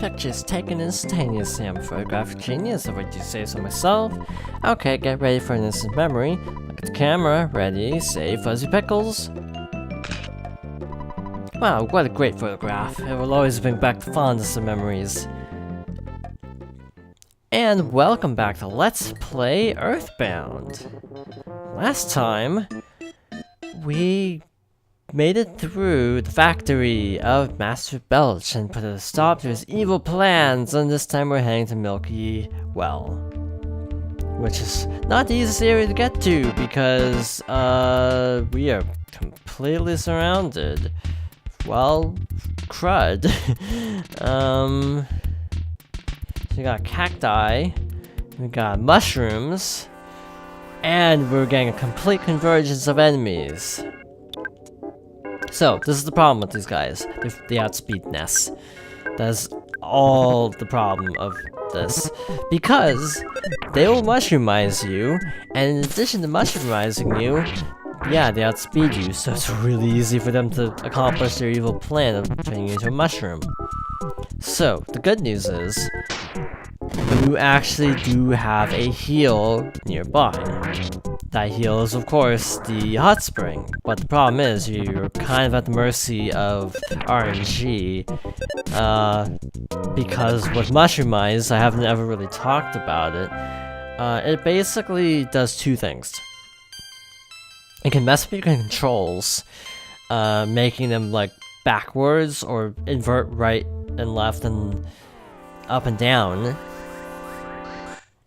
pictures taken instantaneously. I'm a photographic genius, if I do say so myself. Okay, get ready for an instant memory. Look at the camera. Ready, say Fuzzy Pickles. Wow, what a great photograph. It will always bring back the fondest of memories. And welcome back to Let's Play EarthBound. Last time, we made it through the factory of Master Belch and put a stop to his evil plans, and this time we're heading to Milky Well. Which is not the easiest area to get to because, we are completely surrounded. Well, crud. So we got cacti, we got mushrooms, and we're getting a complete convergence of enemies. So, this is the problem with these guys. They outspeed Ness. That's all the problem of this. Because they will mushroomize you, and in addition to mushroomizing you, yeah, they outspeed you, so it's really easy for them to accomplish their evil plan of turning you into a mushroom. So, the good news is, you actually do have a heal nearby. That heal is, of course, the hot spring, but the problem is, you're kind of at the mercy of RNG, because with Mushroomize, I haven't ever really talked about it, it basically does two things. It can mess with your controls, making them like backwards or invert right and left and up and down.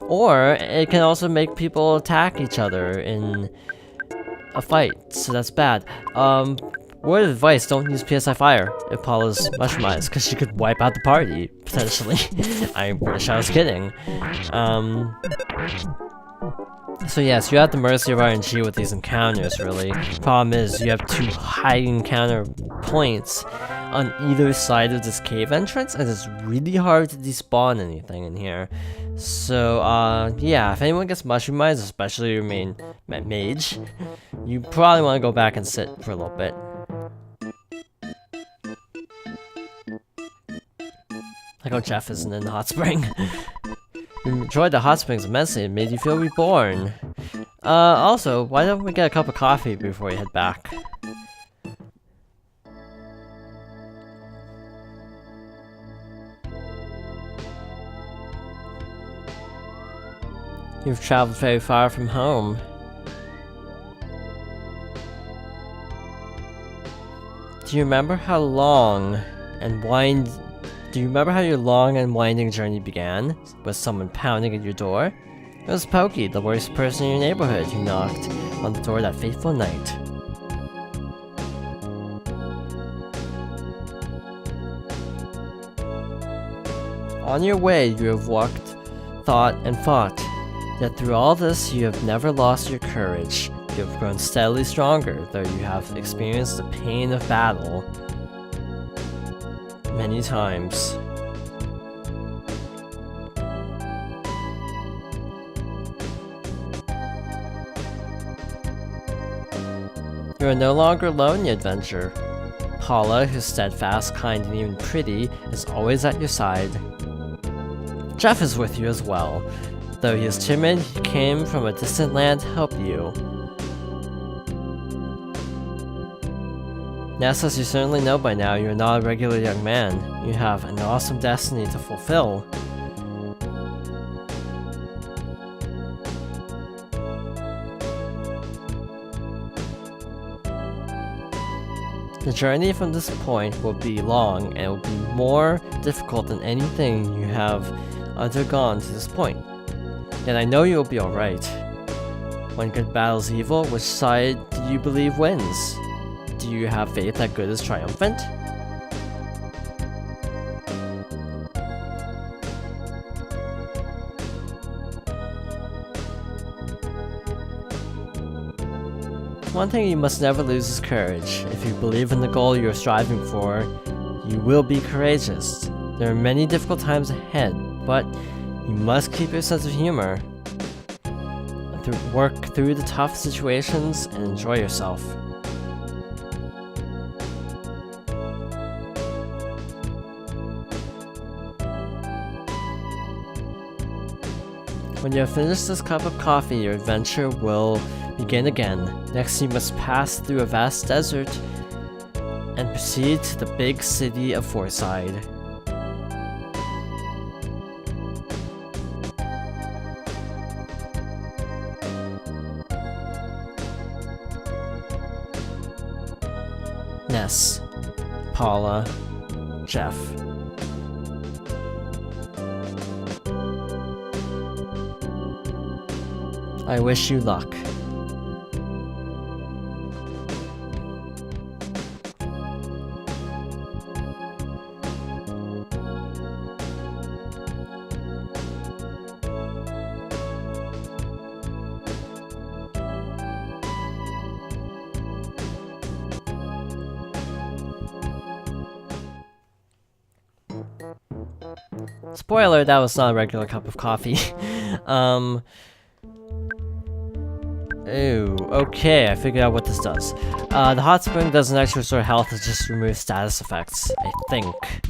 Or it can also make people attack each other in a fight, so that's bad. Word of advice, don't use PSI Fire if Paula's Mushroomized, because she could wipe out the party, potentially. I wish I was kidding. So yes, you're at the mercy of RNG with these encounters, really. Problem is, you have two high encounter points on either side of this cave entrance, and it's really hard to despawn anything in here. So, yeah, if anyone gets Mushroomized, especially your main mage, you probably want to go back and sit for a little bit. Like how Jeff isn't in the hot spring. You enjoyed the hot springs immensely, it made you feel reborn. Also, why don't we get a cup of coffee before we head back? You've traveled very far from home. Do you remember how your long and winding journey began? With someone pounding at your door? It was Pokey, the worst person in your neighborhood, who knocked on the door that fateful night. On your way, you have walked, thought, and fought. Yet through all this, you have never lost your courage. You have grown steadily stronger, though you have experienced the pain of battle many times. You are no longer alone in your adventure. Paula, who's steadfast, kind, and even pretty, is always at your side. Jeff is with you as well. Though he is timid, he came from a distant land to help you. Ness, as you certainly know by now, you are not a regular young man. You have an awesome destiny to fulfill. The journey from this point will be long and will be more difficult than anything you have undergone to this point. Yet I know you will be alright. When good battles evil, which side do you believe wins? Do you have faith that good is triumphant? One thing you must never lose is courage. If you believe in the goal you are striving for, you will be courageous. There are many difficult times ahead, but you must keep your sense of humor. Work through the tough situations and enjoy yourself. When you have finished this cup of coffee, your adventure will begin again. Next, you must pass through a vast desert and proceed to the big city of Forside. Ness, Paula, Jeff. I wish you luck. Spoiler, that was not a regular cup of coffee. Ooh, okay, I figured out what this does. The hot spring doesn't actually restore health, it just removes status effects, I think.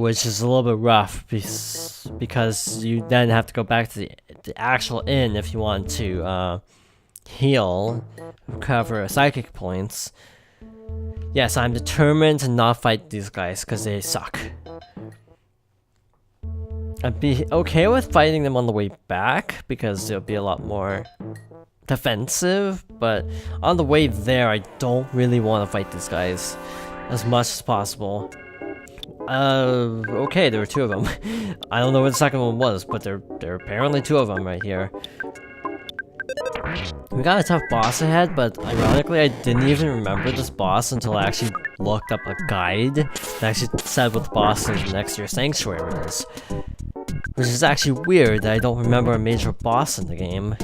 Which is a little bit rough, because you then have to go back to the actual inn if you want to, heal, recover psychic points. Yes, I'm determined to not fight these guys, because they suck. I'd be okay with fighting them on the way back, because it'll be a lot more defensive, but on the way there, I don't really want to fight these guys as much as possible. Okay, there were two of them. I don't know what the second one was, but there are apparently two of them right here. We got a tough boss ahead, but ironically, I didn't even remember this boss until I actually looked up a guide that actually said what the boss is next to your sanctuary is. Which is actually weird that I don't remember a major boss in the game.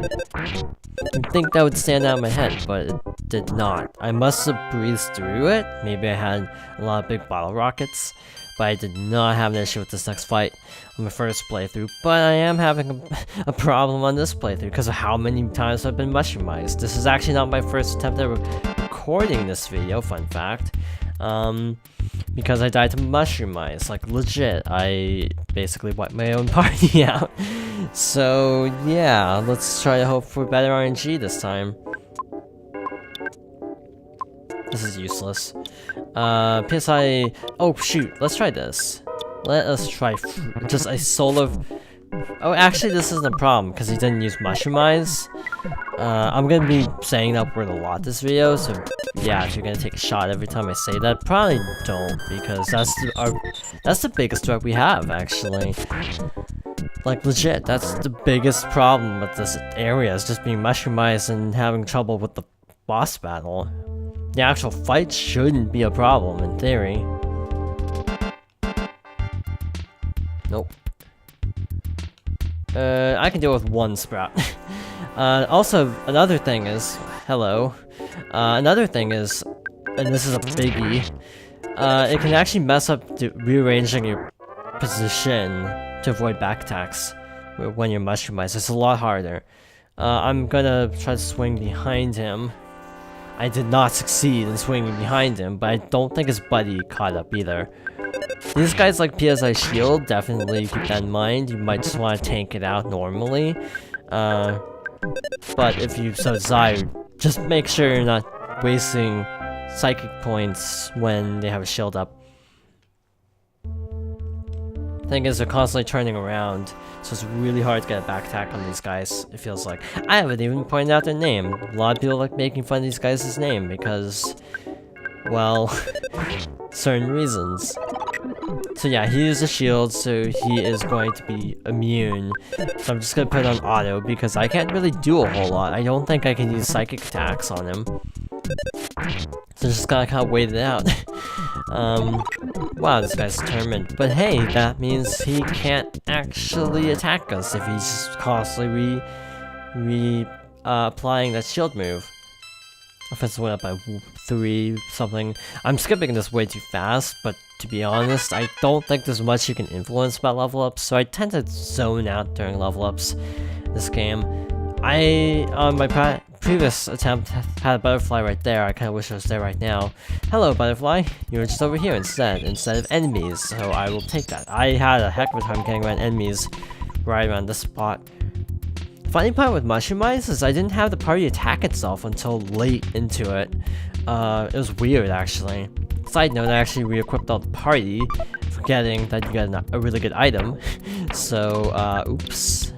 You'd think that would stand out in my head, but it did not. I must have breezed through it. Maybe I had a lot of big bottle rockets, but I did not have an issue with this next fight on my first playthrough. But I am having a problem on this playthrough because of how many times I've been mushroomized. This is actually not my first attempt at recording this video, fun fact. Because I died to mushroom mice, like legit, I basically wiped my own party out. So yeah, let's try to hope for better RNG this time. This is useless. PSI, oh shoot, let's try this. Let us try just a solar... Oh, actually this isn't a problem, because he didn't use mushroom eyes. I'm gonna be saying that word a lot this video, so yeah, if you're gonna take a shot every time I say that, probably don't, because that's the biggest threat we have, actually. Like, legit, that's the biggest problem with this area, is just being mushroomized and having trouble with the boss battle. The actual fight shouldn't be a problem, in theory. Nope. I can deal with one sprout. Also, another thing is... Hello. Another thing is... And this is a biggie. It can actually mess up rearranging your position to avoid back attacks when you're mushroomized. It's a lot harder. I'm gonna try to swing behind him. I did not succeed in swinging behind him, but I don't think his buddy caught up either. These guys like PSI shield, definitely keep that in mind. You might just want to tank it out normally. But if you so desire, just make sure you're not wasting psychic points when they have a shield up. Thing is, they're constantly turning around, so it's really hard to get a back attack on these guys, it feels like. I haven't even pointed out their name. A lot of people like making fun of these guys' name because, well, certain reasons. So yeah, he uses a shield, so he is going to be immune. So I'm just gonna put it on auto, because I can't really do a whole lot. I don't think I can use psychic attacks on him. So just gotta kind of wait it out. Wow, this guy's determined. But hey, that means he can't actually attack us if he's just constantly applying that shield move. Offensive went up by 3 something. I'm skipping this way too fast, but to be honest, I don't think there's much you can influence about level ups, so I tend to zone out during level ups this game. On my previous attempt, had a butterfly right there. I kind of wish I was there right now. Hello, butterfly. You were just over here instead of enemies, so I will take that. I had a heck of a time getting around enemies right around this spot. Funny part with Mushroom Ice is I didn't have the party attack itself until late into it. It was weird, actually. Side note, I actually re-equipped all the party, forgetting that you got a really good item. So, oops.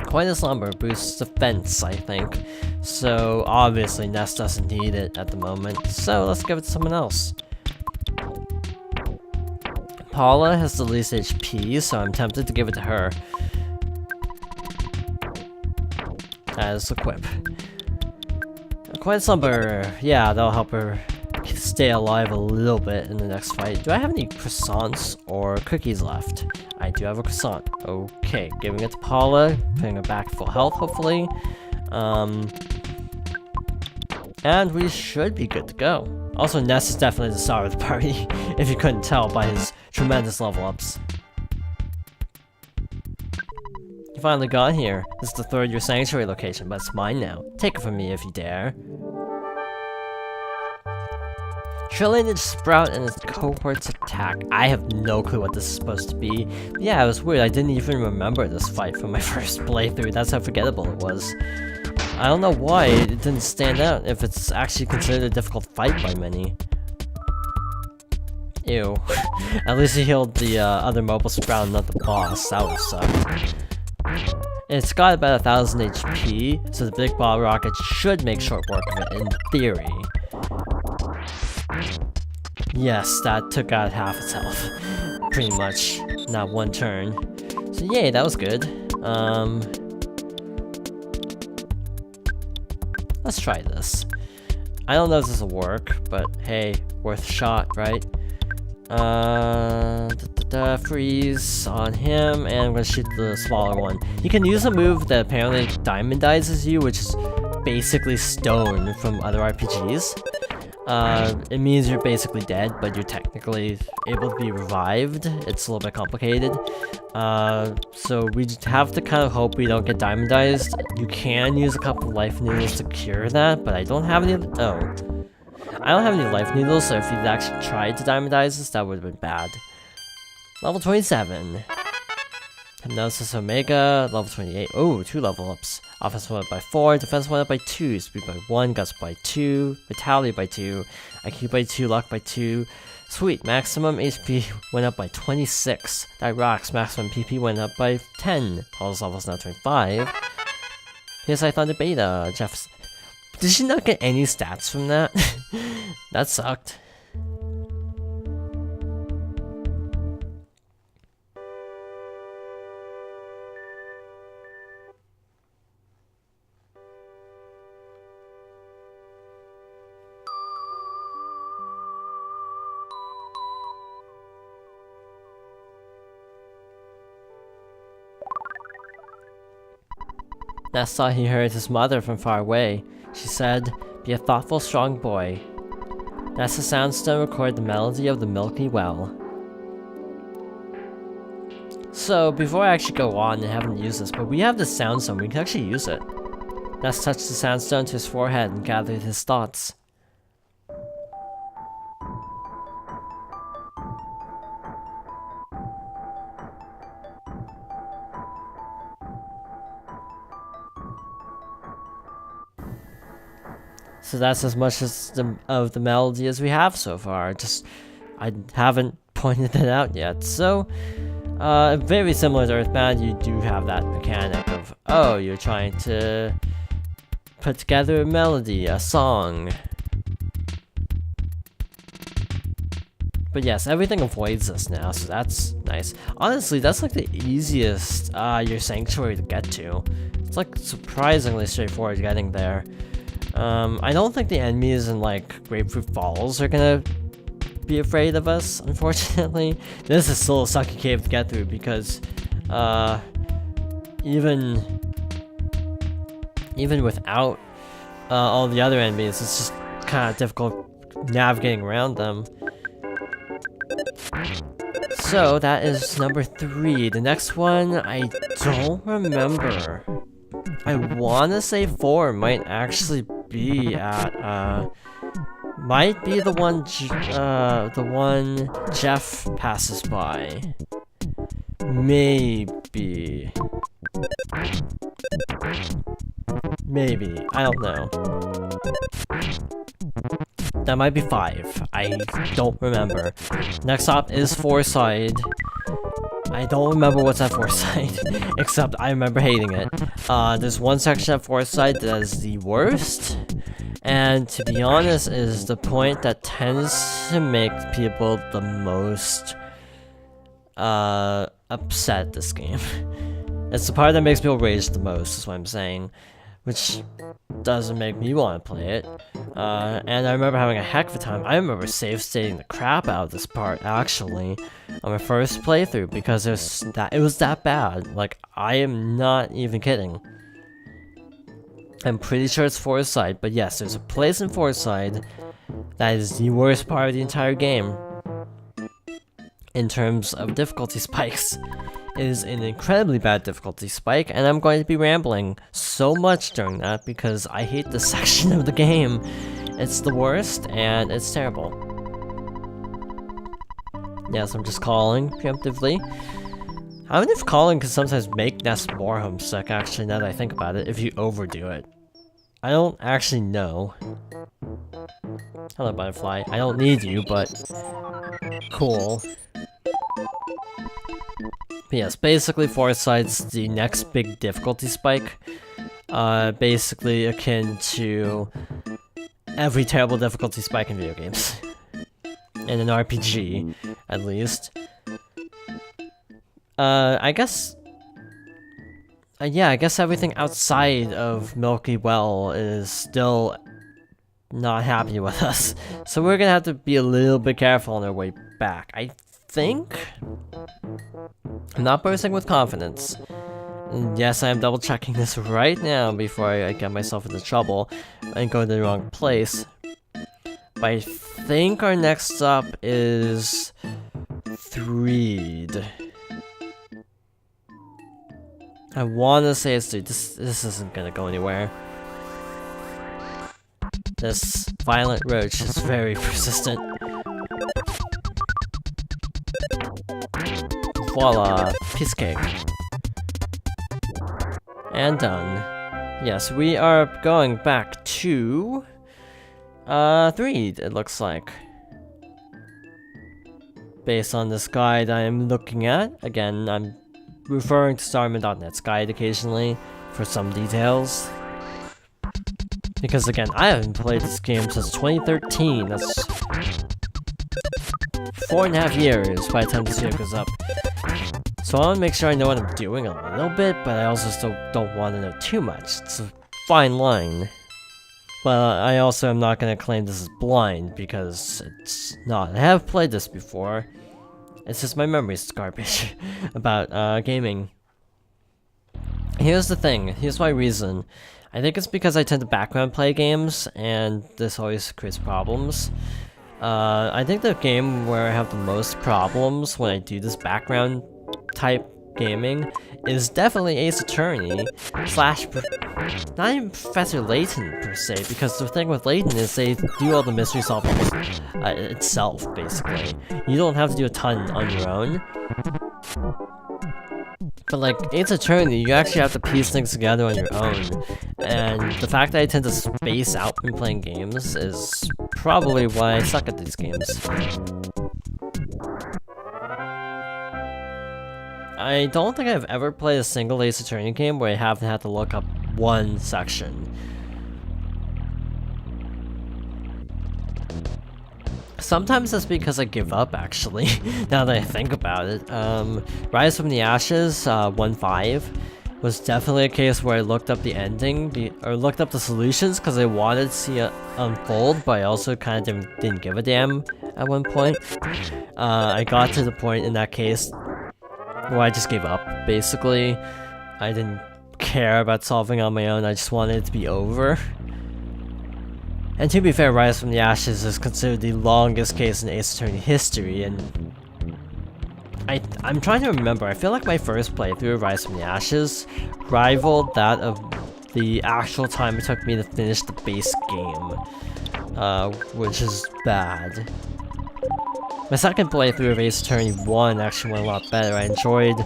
Coin Slumber boosts defense, I think. So, obviously, Ness doesn't need it at the moment. So, let's give it to someone else. Paula has the least HP, so I'm tempted to give it to her. As equip. Quiet Slumber, yeah, that'll help her stay alive a little bit in the next fight. Do I have any croissants or cookies left? I do have a croissant. Okay, giving it to Paula, putting her back full health, hopefully. And we should be good to go. Also, Ness is definitely the star of the party, if you couldn't tell by his tremendous level ups. You finally got here. This is the third year sanctuary location, but it's mine now. Take it from me if you dare. Trillion Sprout and its cohorts attack. I have no clue what this is supposed to be. But yeah, it was weird. I didn't even remember this fight from my first playthrough. That's how forgettable it was. I don't know why it didn't stand out if it's actually considered a difficult fight by many. Ew. At least he healed the other mobile Sprout, not the boss. That would suck. It's got about 1000 HP, so the big ball rocket should make short work of it in theory. Yes, that took out half its health. Pretty much. Not one turn. So yay, that was good. Let's try this. I don't know if this will work, but hey, worth a shot, right? Freeze on him, and I'm gonna shoot the smaller one. You can use a move that apparently diamondizes you, which is basically stone from other RPGs. It means you're basically dead, but you're technically able to be revived. It's a little bit complicated. So we just have to kind of hope we don't get diamondized. You can use a couple of life noodles to cure that, but I don't have any. Oh. I don't have any life noodles, so if you'd actually tried to diamondize this, that would have been bad. Level 27. Hypnosis Omega, level 28. Oh, 2 level ups. Offense went up by 4, defense went up by 2, speed by 1, guts by 2, vitality by 2, IQ by 2, luck by 2. Sweet, maximum HP went up by 26. That rocks, maximum PP went up by 10. Paul's level is now 25. PSI Thunder Beta, Jeff's. Did she not get any stats from that? That sucked. Ness thought he heard his mother from far away. She said, "Be a thoughtful, strong boy." That's the soundstone recorded the melody of the Milky Well. So, before I actually go on, I haven't used this, but we have the soundstone, we can actually use it. Ness touched the soundstone to his forehead and gathered his thoughts. So that's as much as of the melody as we have so far. Just, I haven't pointed it out yet. So, very similar to EarthBound, you do have that mechanic of, oh, you're trying to put together a melody, a song. But yes, everything avoids this now, so that's nice. Honestly, that's like the easiest your sanctuary to get to. It's like surprisingly straightforward getting there. I don't think the enemies in like Grapefruit Falls are gonna be afraid of us, unfortunately. This is still a sucky cave to get through because even without all the other enemies, it's just kind of difficult navigating around them. So that is number 3. The next one, I don't remember. I wanna say 4 might actually be at, might be the one Jeff passes by. Maybe. Maybe. I don't know. That might be 5. I don't remember. Next stop is 4 side. I don't remember what's at 4 side, except I remember hating it. There's one section at 4 side that is the worst, and to be honest, is the point that tends to make people the most upset this game. It's the part that makes people rage the most, is what I'm saying, which doesn't make me want to play it. And I remember having a heck of a time. I remember save stating the crap out of this part, actually, on my first playthrough, because it was that bad. Like, I am not even kidding. I'm pretty sure it's 4 side, but yes, there's a place in 4 side that is the worst part of the entire game. In terms of difficulty spikes. It is an incredibly bad difficulty spike, and I'm going to be rambling so much during that because I hate this section of the game. It's the worst, and it's terrible. Yes, I'm just calling preemptively. I wonder if calling can sometimes make Ness more homesick, actually, now that I think about it, if you overdo it. I don't actually know. Hello, butterfly. I don't need you, but... cool. But yes, basically 4 side's the next big difficulty spike. Basically akin to every terrible difficulty spike in video games. In an RPG, at least. I guess... yeah, I guess everything outside of Milky Well is still not happy with us. So we're gonna have to be a little bit careful on our way back. I think... I'm not bursting with confidence. And yes, I am double checking this right now before I get myself into trouble and go to the wrong place. But I think our next stop is... Threed. I wanna say it's Threed. This isn't gonna go anywhere. This violent roach is very persistent. Voila, piece cake. And done. Yes, we are going back to... Threed, it looks like. Based on this guide I am looking at. Again, I'm referring to Starman.net's guide occasionally for some details. Because again, I haven't played this game since 2013. That's 4.5 years by the time this video goes up. So I want to make sure I know what I'm doing a little bit, but I also still don't want to know too much. It's a fine line. But I also am not going to claim this is blind, because it's not. I have played this before. It's just my memory's garbage about gaming. Here's the thing. Here's my reason. I think it's because I tend to background play games, and this always creates problems. I think the game where I have the most problems when I do this background type gaming is definitely Ace Attorney slash not even Professor Layton per se, because the thing with Layton is they do all the mystery solving itself, basically. You don't have to do a ton on your own. But like Ace Attorney, you actually have to piece things together on your own. And the fact that I tend to space out when playing games is probably why I suck at these games. I don't think I've ever played a single Ace Attorney game where I haven't had to look up one section. Sometimes that's because I give up, actually, now that I think about it. Rise from the Ashes, 1.5, was definitely a case where I looked up the ending, or looked up the solutions, because I wanted to see it unfold, but I also kind of didn't give a damn at one point. I got to the point in that case where I just gave up, basically. I didn't care about solving on my own, I just wanted it to be over. And to be fair, Rise from the Ashes is considered the longest case in Ace Attorney history, and I'm trying to remember, I feel like my first playthrough of Rise from the Ashes rivaled that of the actual time it took me to finish the base game, which is bad. My second playthrough of Ace Attorney 1 actually went a lot better. I enjoyed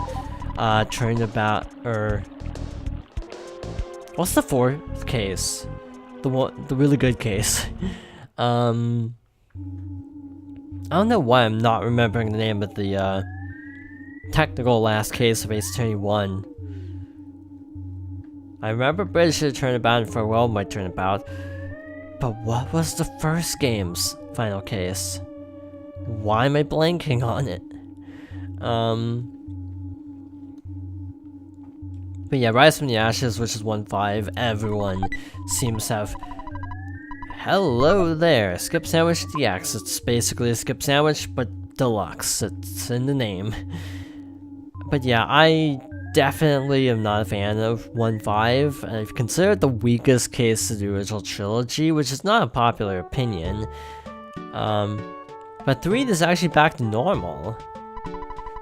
What's the fourth case? The really good case. I don't know why I'm not remembering the name of the technical last case of Ace Attorney 1. I remember British Turnabout and Farewell My Turnabout, but what was the first game's final case? Why am I blanking on it? But yeah, Rise from the Ashes, which is 1-5, everyone seems to have. Hello there, Skip Sandwich DX. It's basically a skip sandwich, but deluxe. It's in the name. But yeah, I definitely am not a fan of 1-5. I've considered the weakest case of the original trilogy, which is not a popular opinion. But Threed is actually back to normal.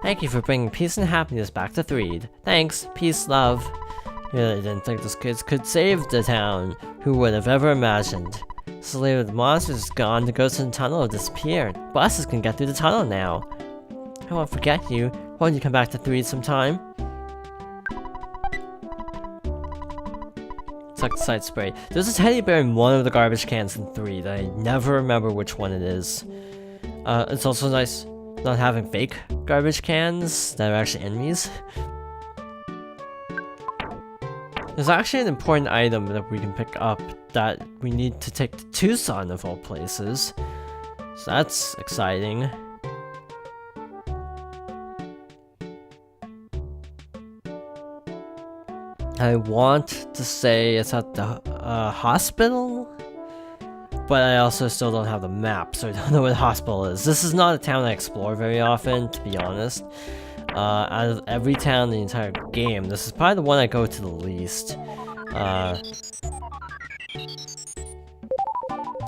Thank you for bringing peace and happiness back to Threed. Thanks, peace, love. Really didn't think those kids could save the town. Who would have ever imagined? Slave of the monsters is gone, the ghosts in the tunnel have disappeared. Buses can get through the tunnel now. I won't forget you. Won't you come back to Threed sometime? Insecticide spray. There's a teddy bear in one of the garbage cans in Threed. I never remember which one it is. It's also nice not having fake garbage cans that are actually enemies. There's actually an important item that we can pick up that we need to take to Tucson of all places. So that's exciting. I want to say it's at the hospital? But I also still don't have the map, so I don't know where the hospital is. This is not a town I explore very often, to be honest. Out of every town in the entire game, this is probably the one I go to the least.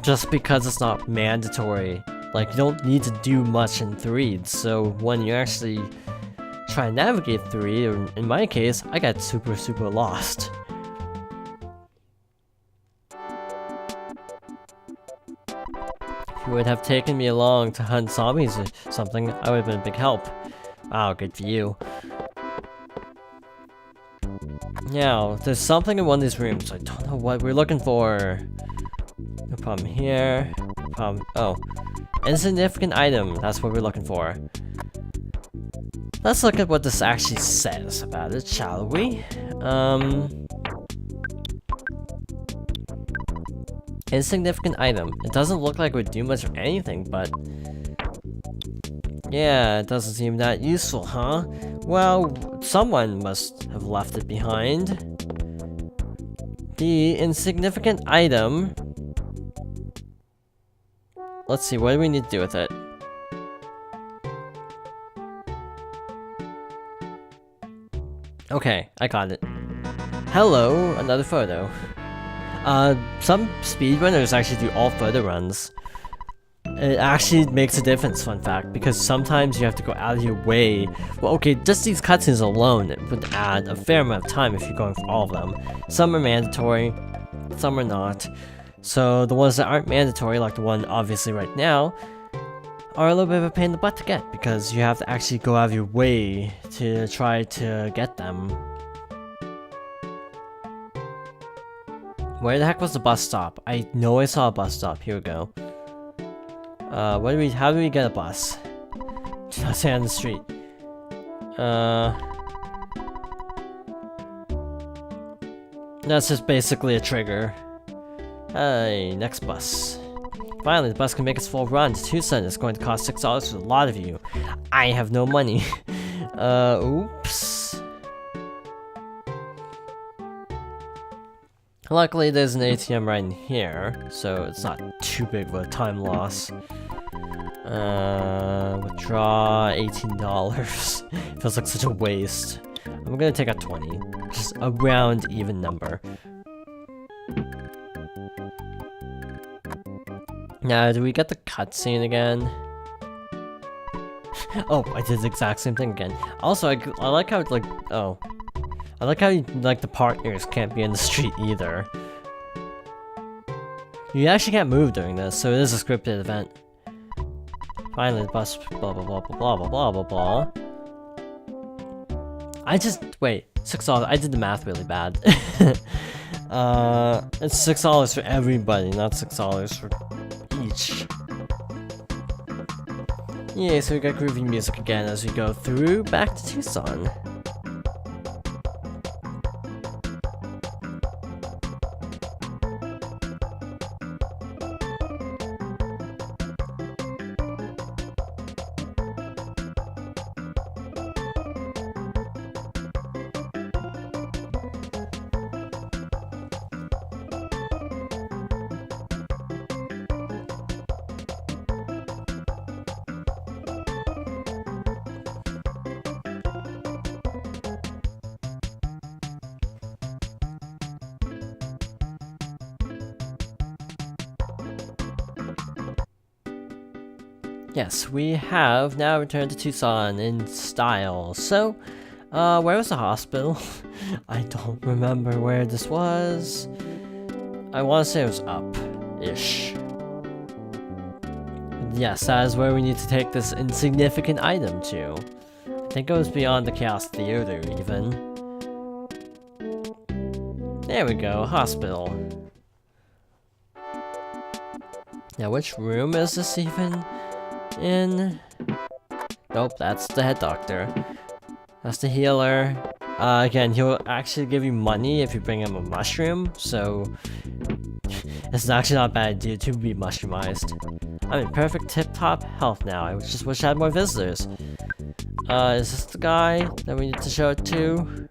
Just because it's not mandatory. Like, you don't need to do much in Threed, so when you actually try and navigate Threed, or in my case, I got super lost. If you would have taken me along to hunt zombies or something, I would have been a big help. Wow, good for you. Now, there's something in one of these rooms. I don't know what we're looking for. No problem here. No problem. Oh. Insignificant item. That's what we're looking for. Let's look at what this actually says about it, shall we? Insignificant item. It doesn't look like it would do much of anything, but yeah, it doesn't seem that useful, huh? Well, someone must have left it behind. The insignificant item. Let's see, what do we need to do with it? Okay, I got it. Hello, another photo. Some speedrunners actually do all photo runs. It actually makes a difference, fun fact, because sometimes you have to go out of your way. Well, okay, just these cutscenes alone would add a fair amount of time if you're going for all of them. Some are mandatory, some are not. So the ones that aren't mandatory, like the one obviously right now, are a little bit of a pain in the butt to get, because you have to actually go out of your way to try to get them. Where the heck was the bus stop? I know I saw a bus stop. Here we go. How do we get a bus? Do not stay on the street. That's just basically a trigger. Hey, next bus. Finally, the bus can make its full run to Tucson. It's going to cost $6 for a lot of you. I have no money. Oops. Luckily, there's an ATM right in here, so it's not too big of a time loss. Withdraw $18. Feels like such a waste. I'm gonna take out 20. Just a round even number. Now, do we get the cutscene again? Oh, I did the exact same thing again. Also, I like how, like, oh. I like how, like, the partners can't be in the street either. You actually can't move during this, so it is a scripted event. Finally, the bus, blah blah blah blah blah blah blah blah. I just, wait, $6, I did the math really bad. It's $6 for everybody, not $6 for each. Yeah, so we got groovy music again as we go through back to Tucson. Yes, we have now returned to Tucson in style. So, where was the hospital? I don't remember where this was. I want to say it was up-ish. Yes, that is where we need to take this insignificant item to. I think it was beyond the Chaos Theater, even. There we go, hospital. Now, which room is this even in? Nope, that's the head doctor. That's the healer. Again, he'll actually give you money if you bring him a mushroom, so it's actually not a bad idea to be mushroomized. I'm in perfect tip-top health now. I just wish I had more visitors. Is this the guy that we need to show it to?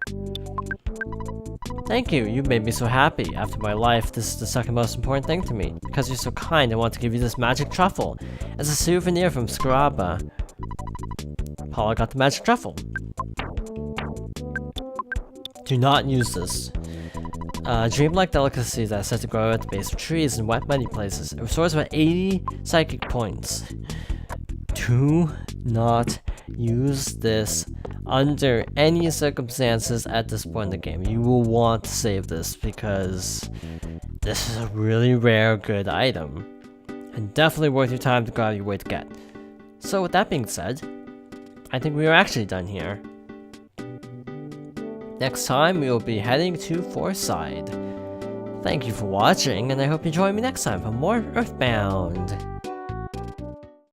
Thank you, you made me so happy. After my life, this is the second most important thing to me. Because you're so kind, I want to give you this magic truffle. As a souvenir from Scaraba. Paula got the magic truffle. Do not use this. Dreamlike delicacy that is said to grow at the base of trees and wet, muddy places. It restores about 80 psychic points. Do not use this under any circumstances at this point in the game. You will want to save this because this is a really rare good item. And definitely worth your time to go out of your way to get. So with that being said, I think we are actually done here. Next time, we will be heading to Forestside. Thank you for watching, and I hope you join me next time for more EarthBound.